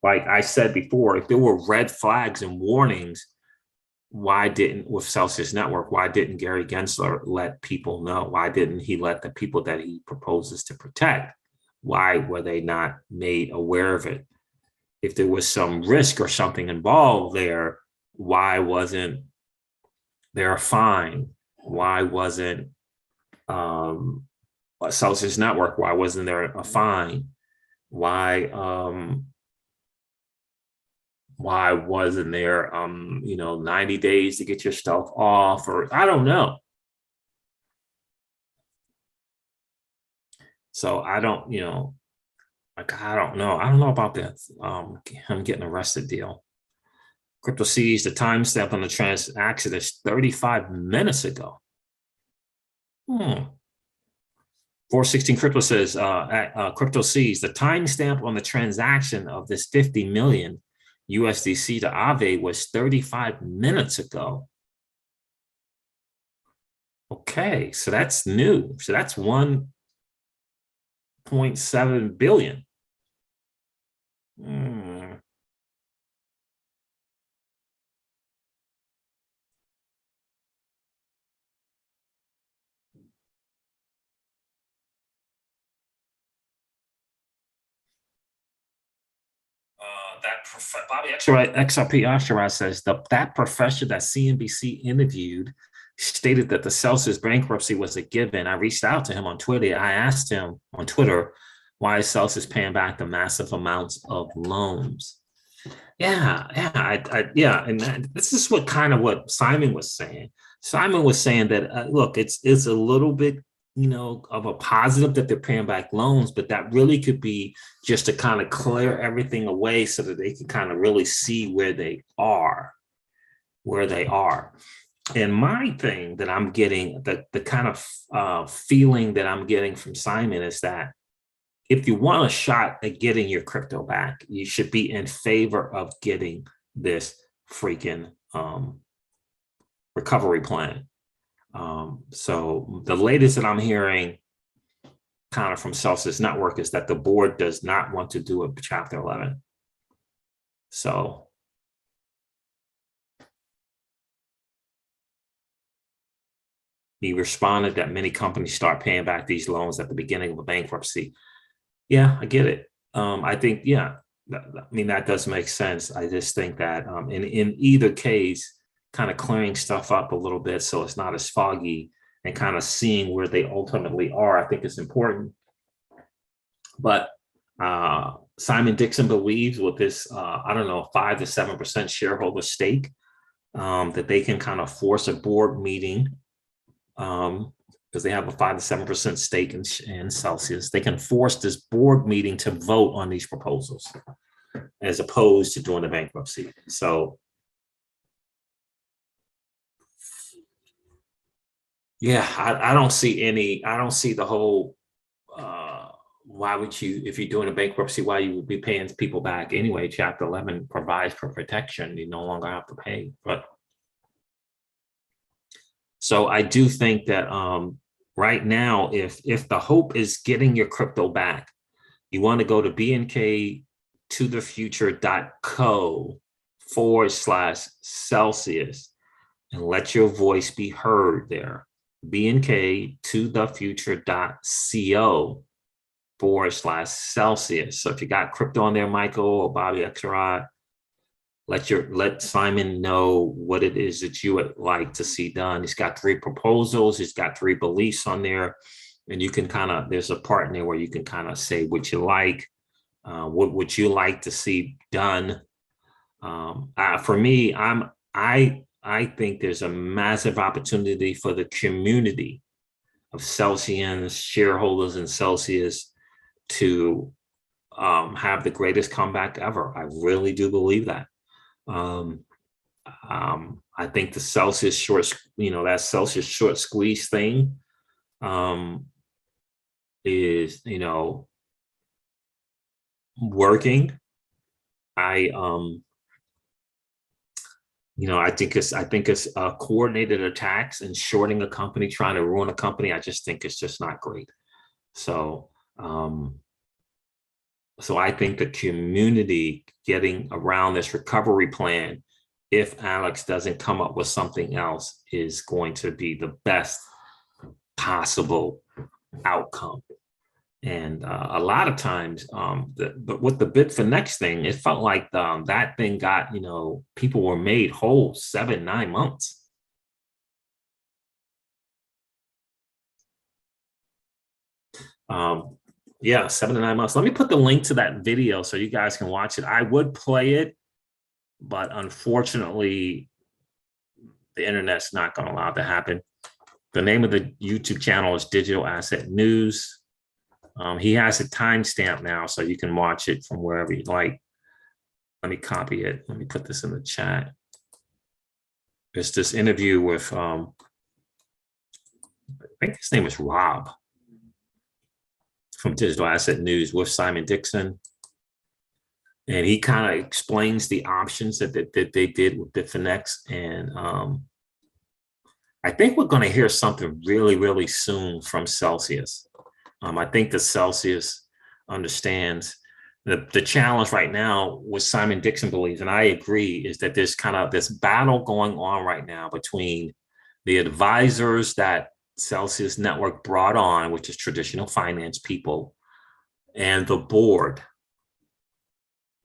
Like I said before, if there were red flags and warnings, with Celsius Network, why didn't Gary Gensler let people know? Why didn't he let the people that he proposes to protect? Why were they not made aware of it? If there was some risk or something involved there, why wasn't there a fine? Why wasn't Celsius Network? Why wasn't there a fine? Why wasn't there 90 days to get your stuff off? Or I don't know. So I don't know. I don't know about that. Him getting arrested deal. Crypto sees the timestamp on the transaction is 35 minutes ago. 416 Crypto says, Crypto sees the timestamp on the transaction of this 50 million USDC to Aave was 35 minutes ago. Okay, so that's new. So that's 1.7 billion. Bobby XRP Asherad says that professor that CNBC interviewed stated that the Celsius bankruptcy was a given. I reached out to him on Twitter. I asked him on Twitter, why is Celsius paying back the massive amounts of loans? Yeah. And this is what Simon was saying. Simon was saying that, look, it's a little bit, of a positive that they're paying back loans, but that really could be just to kind of clear everything away so that they can kind of really see where they are. And my thing that I'm getting, the kind of feeling that I'm getting from Simon is that if you want a shot at getting your crypto back, you should be in favor of getting this freaking recovery plan. So the latest that I'm hearing kind of from Celsius Network is that the board does not want to do a Chapter 11. So he responded that many companies start paying back these loans at the beginning of a bankruptcy. Yeah, I get it. I think, that does make sense. I just think that in either case, kind of clearing stuff up a little bit so it's not as foggy and kind of seeing where they ultimately are, I think is important. But Simon Dixon believes with this, 5 to 7% shareholder stake, that they can kind of force a board meeting because they have a 5 to 7% stake in Celsius. They can force this board meeting to vote on these proposals as opposed to doing the bankruptcy. So yeah, I don't see the whole, why would you, if you're doing a bankruptcy, why you would be paying people back anyway? Chapter 11 provides for protection. You no longer have to pay. But so I do think that right now, if the hope is getting your crypto back, you want to go to BNK bnk2thefuture.co/Celsius and let your voice be heard there. bnk2thefuture.co/Celsius. So if you got crypto on there, Michael or Bobby Exerod, let Simon know what it is that you would like to see done. He's got 3 proposals. He's got 3 beliefs on there. And you can there's a part in there where you can say what you like, what would you like to see done. For me, I think there's a massive opportunity for the community of Celsians, shareholders in Celsius to have the greatest comeback ever. I really do believe that. I think the Celsius that Celsius short squeeze thing is, working. I think it's coordinated attacks and shorting a company, trying to ruin a company. I just think it's just not great. So, so I think the community getting around this recovery plan, if Alex doesn't come up with something else, is going to be the best possible outcome. And a lot of times, but with the Bitfinex thing, it felt like that thing got, people were made whole 7-9 months. Yeah, 7 to 9 months. Let me put the link to that video so you guys can watch it. I would play it, but unfortunately, the internet's not going to allow it to happen. The name of the YouTube channel is Digital Asset News. He has a timestamp now, so you can watch it from wherever you like. Let me copy it. Let me put this in the chat. It's this interview with, I think his name is Rob from Digital Asset News with Simon Dixon. And he kind of explains the options that they did with Bitfinex. And I think we're going to hear something really, really soon from Celsius. I think that Celsius understands the challenge right now, what Simon Dixon believes, and I agree, is that there's kind of this battle going on right now between the advisors that Celsius Network brought on, which is traditional finance people, and the board.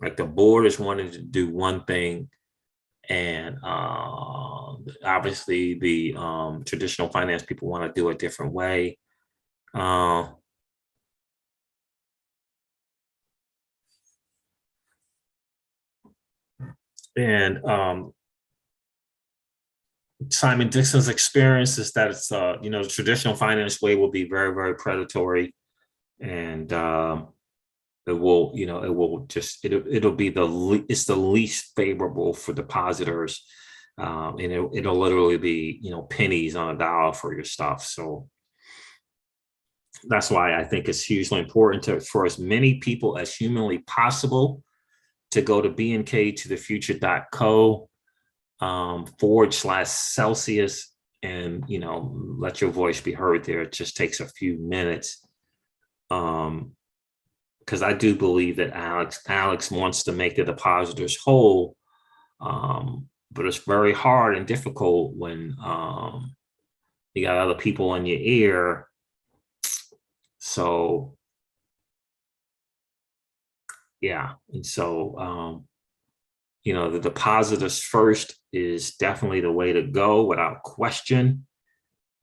Like the board is wanting to do one thing, and obviously the traditional finance people want to do it a different way. And Simon Dixon's experience is that it's, the traditional finance way will be very, very predatory, and it'll be it's the least favorable for depositors, and it'll literally be, pennies on a dollar for your stuff. So that's why I think it's hugely important for as many people as humanly possible to go to bnk2thefuture.co/Celsius and, let your voice be heard there. It just takes a few minutes. Because I do believe that Alex wants to make the depositors whole. But it's very hard and difficult when you got other people in your ear. So yeah, and so the depositors first is definitely the way to go without question.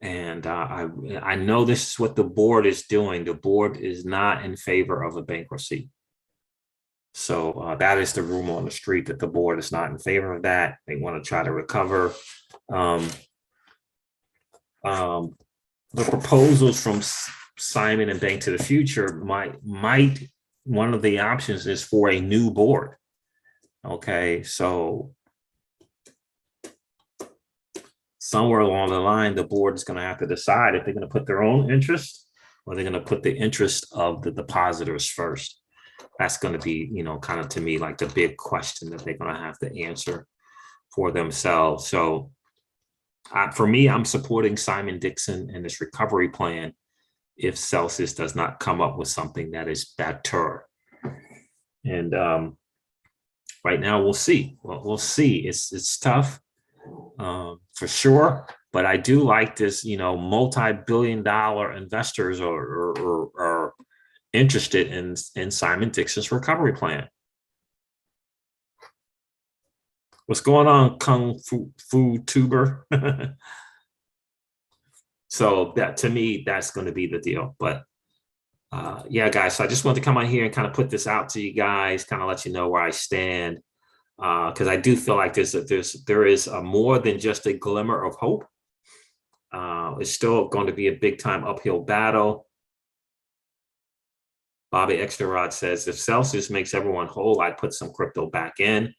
And I know this is what the board is doing. The board is not in favor of a bankruptcy. So that is the rumor on the street, that the board is not in favor of that. They want to try to recover. The proposals from Simon and Bank to the Future might one of the options is for a new board. Okay, so somewhere along the line, the board is going to have to decide if they're going to put their own interest or they're going to put the interest of the depositors first. That's going to be, kind of, to me, like the big question that they're going to have to answer for themselves. So for me, I'm supporting Simon Dixon and this recovery plan if Celsius does not come up with something that is better. And right now, we'll see. Well, we'll see. It's tough for sure. But I do like this, multi-billion-dollar investors are interested in Simon Dixon's recovery plan. What's going on, Kung Fu Tuber? So that, to me, that's going to be the deal. But yeah, guys, so I just wanted to come on here and kind of put this out to you guys, kind of let you know where I stand, because I do feel like there is more than just a glimmer of hope. It's still going to be a big time uphill battle. Bobby Exterrod says, if Celsius makes everyone whole, I'd put some crypto back in.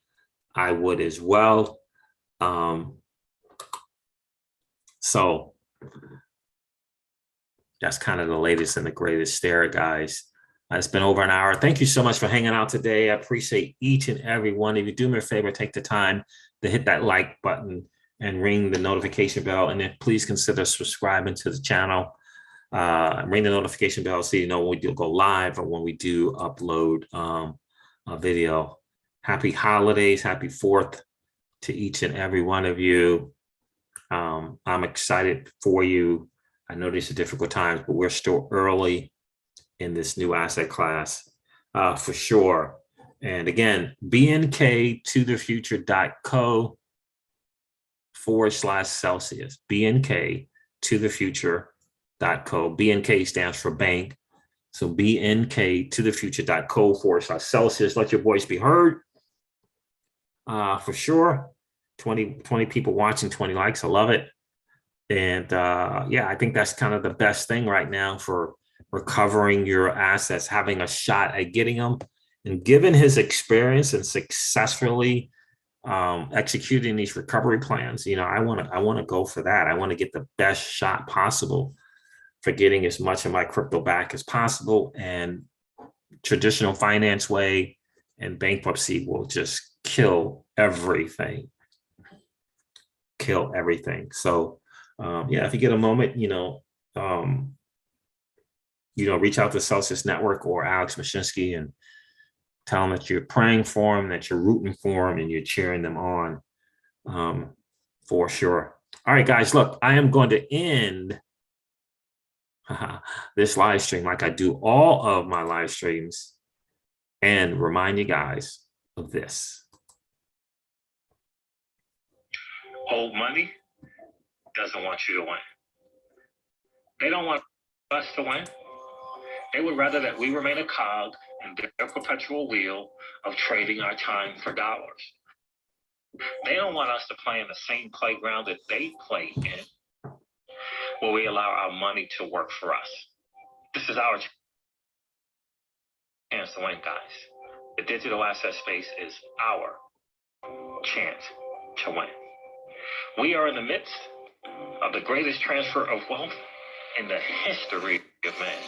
I would as well. So that's kind of the latest and the greatest there, guys. It's been over an hour. Thank you so much for hanging out today. I appreciate each and every one of you. Do me a favor, take the time to hit that like button and ring the notification bell. And then please consider subscribing to the channel. Ring the notification bell so you know when we do go live or when we do upload a video. Happy holidays, happy 4th to each and every one of you. I'm excited for you. I know these are difficult times, but we're still early in this new asset class for sure. And again, bnktothefuture.co/Celsius, bnktothefuture.co. BNK stands for bank. So bnktothefuture.co/Celsius. Let your voice be heard for sure. 20 people watching, 20 likes. I love it. And yeah, I think that's kind of the best thing right now for recovering your assets, having a shot at getting them. And given his experience and successfully executing these recovery plans, I want to go for that. I want to get the best shot possible for getting as much of my crypto back as possible. And traditional finance way and bankruptcy will just kill everything. So yeah, if you get a moment, reach out to Celsius Network or Alex Mashinsky and tell them that you're praying for them, that you're rooting for them, and you're cheering them on for sure. All right, guys, look, I am going to end this live stream like I do all of my live streams and remind you guys of this. Old money doesn't want you to win. They don't want us to win. They would rather that we remain a cog in their perpetual wheel of trading our time for dollars. They don't want us to play in the same playground that they play in, where we allow our money to work for us. This is our chance to win, guys. The digital asset space is our chance to win. We are in the midst of the greatest transfer of wealth in the history of man.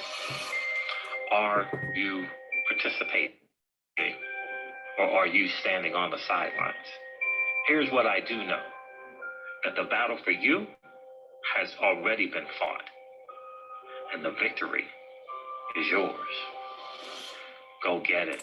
Are you participating, or are you standing on the sidelines? Here's what I do know, that the battle for you has already been fought, and the victory is yours. Go get it.